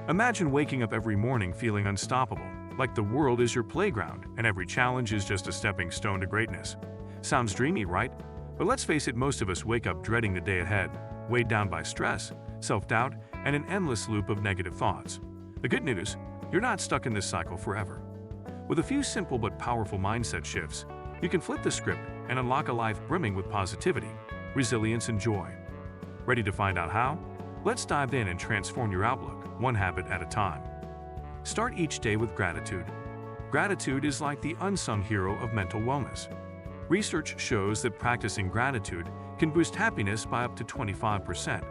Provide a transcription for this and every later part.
Imagine waking up every morning feeling unstoppable, like the world is your playground and every challenge is just a stepping stone to greatness. Sounds dreamy, right? But let's face it, most of us wake up dreading the day ahead, weighed down by stress, self-doubt, and an endless loop of negative thoughts. The good news, you're not stuck in this cycle forever. With a few simple but powerful mindset shifts, you can flip the script and unlock a life brimming with positivity, resilience, and joy. Ready to find out how? Let's dive in and transform your outlook, one habit at a time. Start each day with gratitude. Gratitude is like the unsung hero of mental wellness. Research shows that practicing gratitude can boost happiness by up to 25%.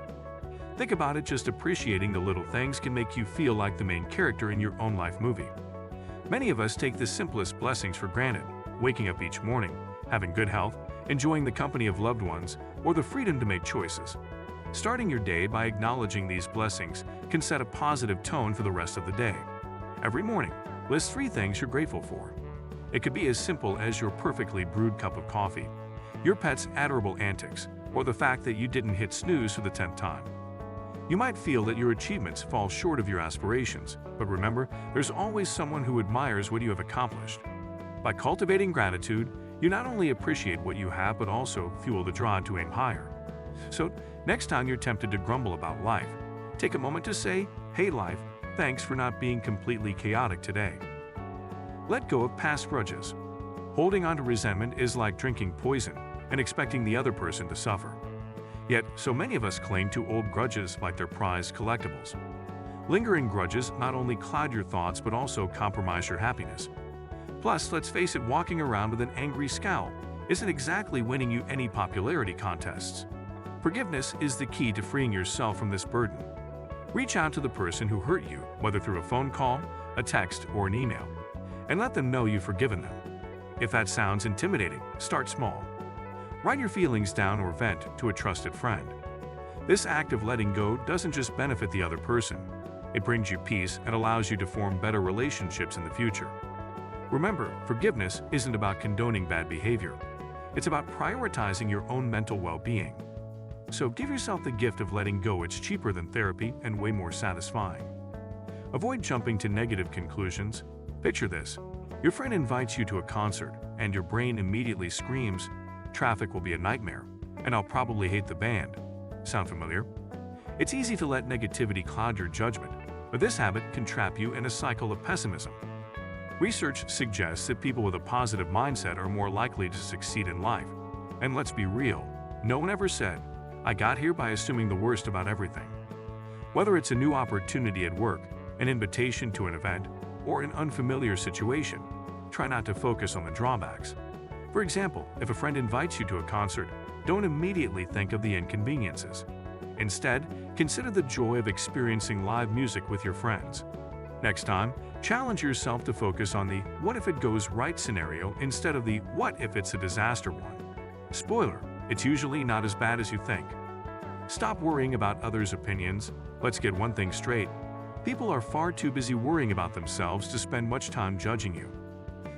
Think about it, just appreciating the little things can make you feel like the main character in your own life movie. Many of us take the simplest blessings for granted, waking up each morning, having good health, enjoying the company of loved ones, or the freedom to make choices. Starting your day by acknowledging these blessings can set a positive tone for the rest of the day. Every morning, list 3 things you're grateful for. It could be as simple as your perfectly brewed cup of coffee, your pet's adorable antics, or the fact that you didn't hit snooze for the 10th time. You might feel that your achievements fall short of your aspirations, but remember, there's always someone who admires what you have accomplished. By cultivating gratitude, you not only appreciate what you have but also fuel the drive to aim higher. So, next time you're tempted to grumble about life, take a moment to say, "Hey life, thanks for not being completely chaotic today." Let go of past grudges. Holding on to resentment is like drinking poison and expecting the other person to suffer. Yet, so many of us cling to old grudges like they're prized collectibles. Lingering grudges not only cloud your thoughts but also compromise your happiness. Plus, let's face it, walking around with an angry scowl isn't exactly winning you any popularity contests. Forgiveness is the key to freeing yourself from this burden. Reach out to the person who hurt you, whether through a phone call, a text, or an email, and let them know you've forgiven them. If that sounds intimidating, start small. Write your feelings down or vent to a trusted friend. This act of letting go doesn't just benefit the other person, it brings you peace and allows you to form better relationships in the future. Remember, forgiveness isn't about condoning bad behavior. It's about prioritizing your own mental well-being. So give yourself the gift of letting go. It's cheaper than therapy and way more satisfying. Avoid jumping to negative conclusions. Picture this. Your friend invites you to a concert, and your brain immediately screams, "Traffic will be a nightmare, and I'll probably hate the band." Sound familiar? It's easy to let negativity cloud your judgment, but this habit can trap you in a cycle of pessimism. Research suggests that people with a positive mindset are more likely to succeed in life. And let's be real, no one ever said, "I got here by assuming the worst about everything." Whether it's a new opportunity at work, an invitation to an event, or an unfamiliar situation, try not to focus on the drawbacks. For example, if a friend invites you to a concert, don't immediately think of the inconveniences. Instead, consider the joy of experiencing live music with your friends. Next time, challenge yourself to focus on the "what if it goes right" scenario instead of the "what if it's a disaster" one. Spoiler, it's usually not as bad as you think. Stop worrying about others' opinions. Let's get one thing straight. People are far too busy worrying about themselves to spend much time judging you.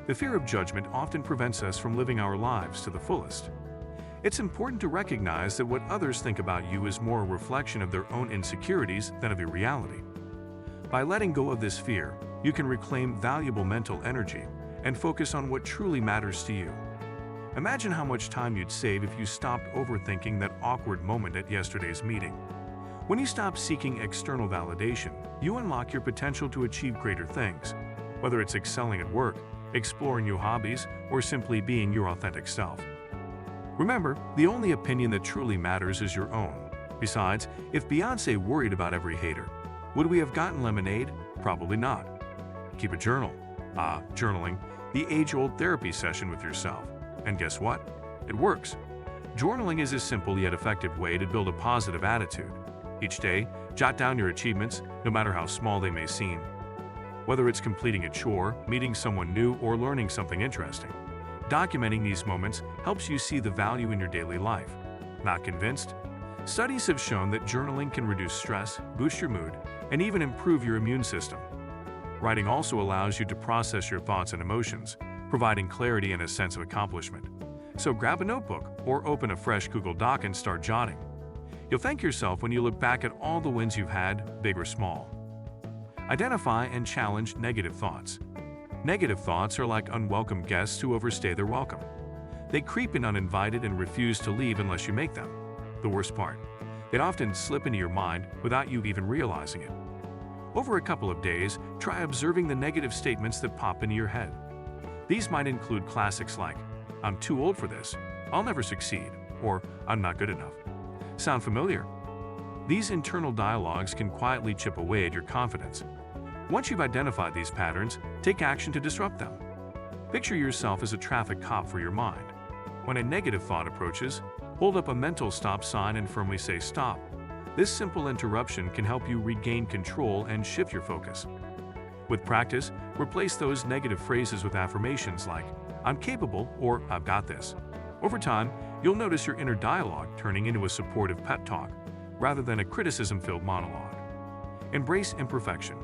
The fear of judgment often prevents us from living our lives to the fullest. It's important to recognize that what others think about you is more a reflection of their own insecurities than of your reality. By letting go of this fear, you can reclaim valuable mental energy and focus on what truly matters to you. Imagine how much time you'd save if you stopped overthinking that awkward moment at yesterday's meeting. When you stop seeking external validation, you unlock your potential to achieve greater things, whether it's excelling at work, exploring new hobbies, or simply being your authentic self. Remember, the only opinion that truly matters is your own. Besides, if Beyoncé worried about every hater, would we have gotten lemonade? Probably not. Keep a journal. Journaling, the age-old therapy session with yourself. And guess what? It works. Journaling is a simple yet effective way to build a positive attitude. Each day, jot down your achievements, no matter how small they may seem. Whether it's completing a chore, meeting someone new, or learning something interesting, documenting these moments helps you see the value in your daily life. Not convinced? Studies have shown that journaling can reduce stress, boost your mood, and even improve your immune system. Writing also allows you to process your thoughts and emotions, providing clarity and a sense of accomplishment. So grab a notebook or open a fresh Google Doc and start jotting. You'll thank yourself when you look back at all the wins you've had, big or small. Identify and challenge negative thoughts. Negative thoughts are like unwelcome guests who overstay their welcome. They creep in uninvited and refuse to leave unless you make them. The worst part, they often slip into your mind without you even realizing it. Over a couple of days, try observing the negative statements that pop into your head. These might include classics like, "I'm too old for this," "I'll never succeed," or "I'm not good enough." Sound familiar? These internal dialogues can quietly chip away at your confidence. Once you've identified these patterns, take action to disrupt them. Picture yourself as a traffic cop for your mind. When a negative thought approaches, hold up a mental stop sign and firmly say stop. This simple interruption can help you regain control and shift your focus. With practice, replace those negative phrases with affirmations like, "I'm capable," or "I've got this." Over time, you'll notice your inner dialogue turning into a supportive pep talk, rather than a criticism-filled monologue. Embrace imperfection.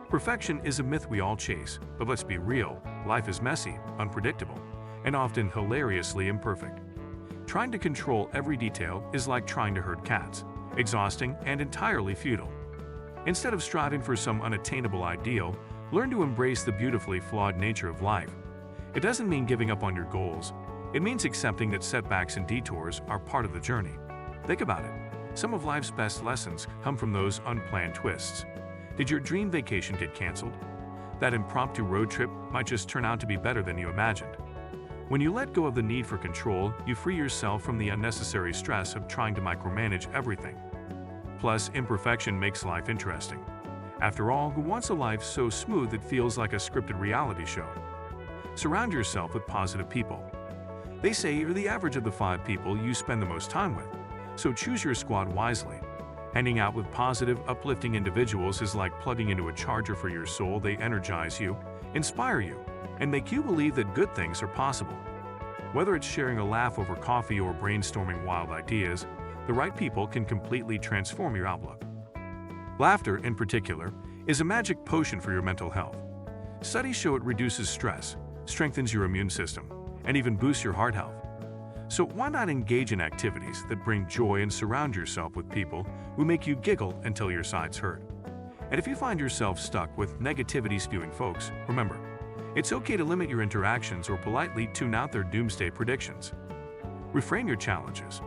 Perfection is a myth we all chase, but let's be real, life is messy, unpredictable, and often hilariously imperfect. Trying to control every detail is like trying to herd cats, exhausting and entirely futile. Instead of striving for some unattainable ideal, learn to embrace the beautifully flawed nature of life. It doesn't mean giving up on your goals. It means accepting that setbacks and detours are part of the journey. Think about it. Some of life's best lessons come from those unplanned twists. Did your dream vacation get canceled? That impromptu road trip might just turn out to be better than you imagined. When you let go of the need for control, you free yourself from the unnecessary stress of trying to micromanage everything. Plus, imperfection makes life interesting. After all, who wants a life so smooth it feels like a scripted reality show? Surround yourself with positive people. They say you're the average of the 5 people you spend the most time with, so choose your squad wisely. Hanging out with positive, uplifting individuals is like plugging into a charger for your soul. They energize you, inspire you, and make you believe that good things are possible. Whether it's sharing a laugh over coffee or brainstorming wild ideas, the right people can completely transform your outlook. Laughter, in particular, is a magic potion for your mental health. Studies show it reduces stress, strengthens your immune system, and even boosts your heart health. So why not engage in activities that bring joy and surround yourself with people who make you giggle until your sides hurt? And if you find yourself stuck with negativity-spewing folks, remember, it's okay to limit your interactions or politely tune out their doomsday predictions. Reframe your challenges.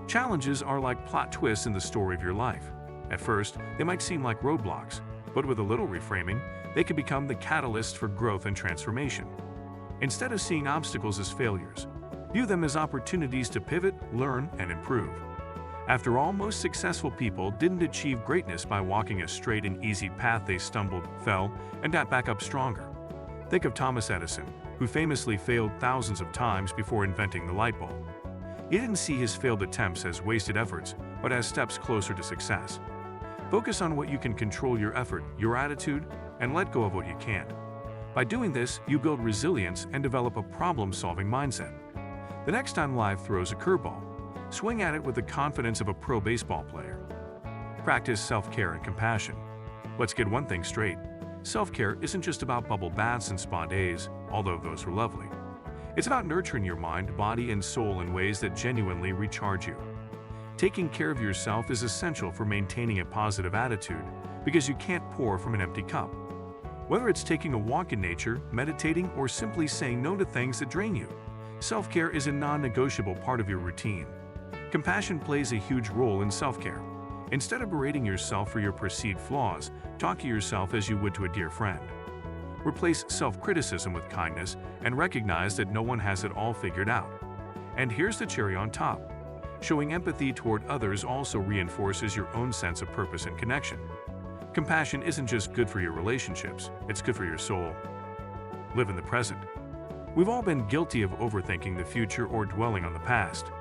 Challenges are like plot twists in the story of your life. At first, they might seem like roadblocks, but with a little reframing, they can become the catalyst for growth and transformation. Instead of seeing obstacles as failures, view them as opportunities to pivot, learn, and improve. After all, most successful people didn't achieve greatness by walking a straight and easy path. They stumbled, fell, and got back up stronger. Think of Thomas Edison, who famously failed thousands of times before inventing the light bulb. He didn't see his failed attempts as wasted efforts, but as steps closer to success. Focus on what you can control: your effort, your attitude, and let go of what you can't. By doing this, you build resilience and develop a problem-solving mindset. The next time life throws a curveball, swing at it with the confidence of a pro baseball player. Practice self-care and compassion. Let's get one thing straight. Self-care isn't just about bubble baths and spa days, although those are lovely. It's about nurturing your mind, body, and soul in ways that genuinely recharge you. Taking care of yourself is essential for maintaining a positive attitude, because you can't pour from an empty cup. Whether it's taking a walk in nature, meditating, or simply saying no to things that drain you, self-care is a non-negotiable part of your routine. Compassion plays a huge role in self-care. Instead of berating yourself for your perceived flaws, talk to yourself as you would to a dear friend. Replace self-criticism with kindness and recognize that no one has it all figured out. And here's the cherry on top. Showing empathy toward others also reinforces your own sense of purpose and connection. Compassion isn't just good for your relationships, it's good for your soul. Live in the present. We've all been guilty of overthinking the future or dwelling on the past.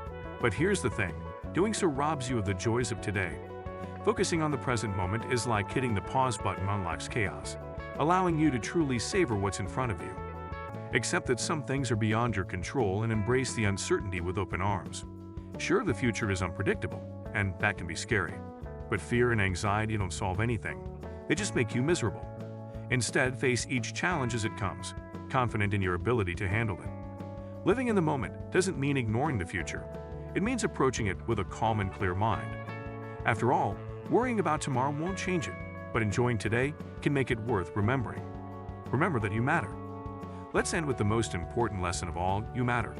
But here's the thing, doing so robs you of the joys of today. Focusing on the present moment is like hitting the pause button on life's chaos, allowing you to truly savor what's in front of you. Accept that some things are beyond your control and embrace the uncertainty with open arms. Sure, the future is unpredictable, and that can be scary. But fear and anxiety don't solve anything. They just make you miserable. Instead, face each challenge as it comes, confident in your ability to handle it. Living in the moment doesn't mean ignoring the future. It means approaching it with a calm and clear mind. After all, worrying about tomorrow won't change it. but enjoying today can make it worth remembering. Remember that you matter. Let's end with the most important lesson of all: you matter.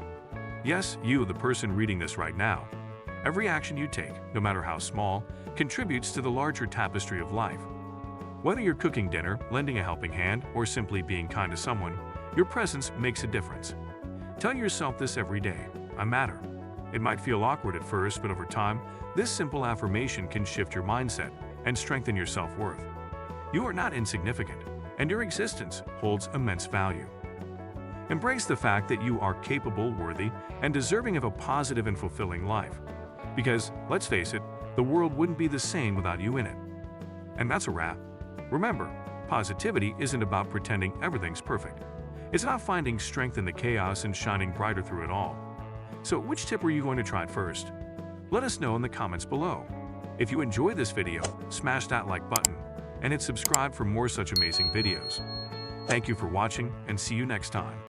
Yes, you, the person reading this right now. Every action you take, no matter how small, contributes to the larger tapestry of life. Whether you're cooking dinner, lending a helping hand, or simply being kind to someone, your presence makes a difference. Tell yourself this every day: I matter. It might feel awkward at first, but over time, this simple affirmation can shift your mindset and strengthen your self-worth. You are not insignificant, and your existence holds immense value. Embrace the fact that you are capable, worthy, and deserving of a positive and fulfilling life. Because, let's face it, the world wouldn't be the same without you in it. And that's a wrap. Remember, positivity isn't about pretending everything's perfect. It's about finding strength in the chaos and shining brighter through it all. So, which tip are you going to try first? Let us know in the comments below. If you enjoyed this video, smash that like button and hit subscribe for more such amazing videos. Thank you for watching, and see you next time.